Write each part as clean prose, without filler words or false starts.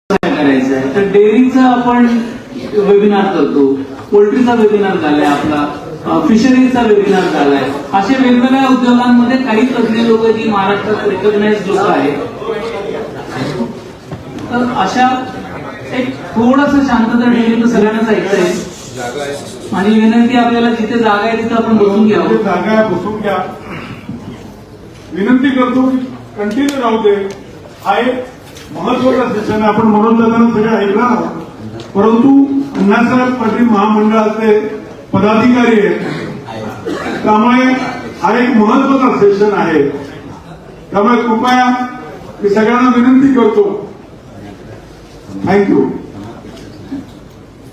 करायचं आहे. तर डेअरीचा आपण वेबिनार करतो, पोल्ट्रीचा वेबिनार झालाय, आपला फिशरीजचा वेबिनार झालाय. अशा वेगवेगळ्या उद्योगांमध्ये काही तज्ञ लोक जी महाराष्ट्रात रेकॉग्नाइज लोक आहेत, तर अशा एक थोडंसं शांतता ठेवली तर सगळ्यांनाच ऐकतंय. माझी विनंती आपल्याला जिथे जागा आहे तिथे आपण बसून घ्यावं. जागा बसून घ्या. विनंती करतो की कंटिन्यू राहू दे. हा एक महत्वाचा सेशन आहे. आपण मनोज दादांना सगळे ऐकणार, परंतु अण्णासाहेब पाटील महामंडळाचे पदाधिकारी आहेत, त्यामुळे हा एक महत्वाचा सेशन आहे. त्यामुळे कृपया मी सगळ्यांना विनंती करतो. थँक्यू.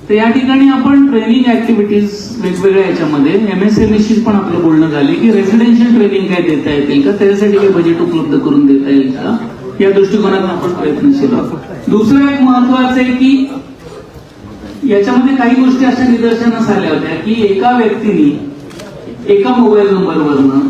तर या ठिकाणी आपण ट्रेनिंग ऍक्टिव्हिटीज वेगवेगळ्या याच्यामध्ये MSMEशी पण आपलं बोलणं झाले की रेसिडेन्शियल ट्रेनिंग काय देता येतील का, त्याच्यासाठी काही बजेट उपलब्ध करून देता येईल का, या दृष्टिकोनातून आपण प्रयत्नशील आहोत. दुसरं एक महत्वाचं आहे की याच्यामध्ये काही गोष्टी अशा निदर्शनास आल्या होत्या की एका व्यक्तीने एका मोबाईल नंबरवरनं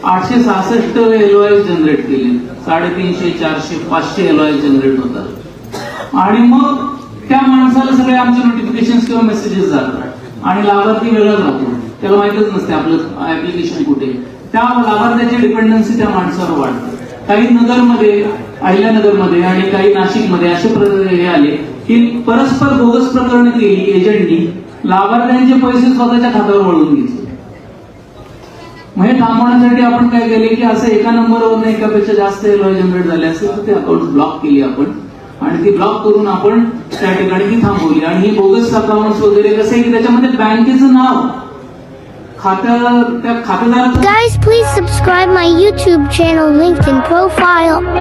866 LOI जनरेट केले. 350, 400, 500 LOI जनरेट होतात. आणि मग त्या माणसाला सगळे आमचे नोटिफिकेशन किंवा मेसेजेस जातात आणि लाभार्थी वेगळाच राहतो, त्याला माहितच नसते आपलं ऍप्लिकेशन कुठे. त्या लाभार्थ्याची डिपेंडन्सी त्या माणसावर वाढते. काही नगरमध्ये, अहिल्यानगरमध्ये आणि काही नाशिकमध्ये असे हे आले की परस्पर बोगस प्रकरण केली एजंटनी, लाभार्थ्यांचे पैसे स्वतःच्या खात्यावर वळवून घेतले. मग हे थांबवण्यासाठी आपण काय केले की असं एका नंबरवर एकापेक्षा जास्त LOI जनरेट झाले असेल तर ते अकाउंट ब्लॉक केली आपण, आणि ती ब्लॉक करून आपण त्या ठिकाणी ती थांबवली. आणि हे बोगस अकाउंट वगैरे कसं आहे की त्याच्यामध्ये बँकेचं नाव, त्या खातेदाराचं. Guys, please subscribe my YouTube channel linked in profile.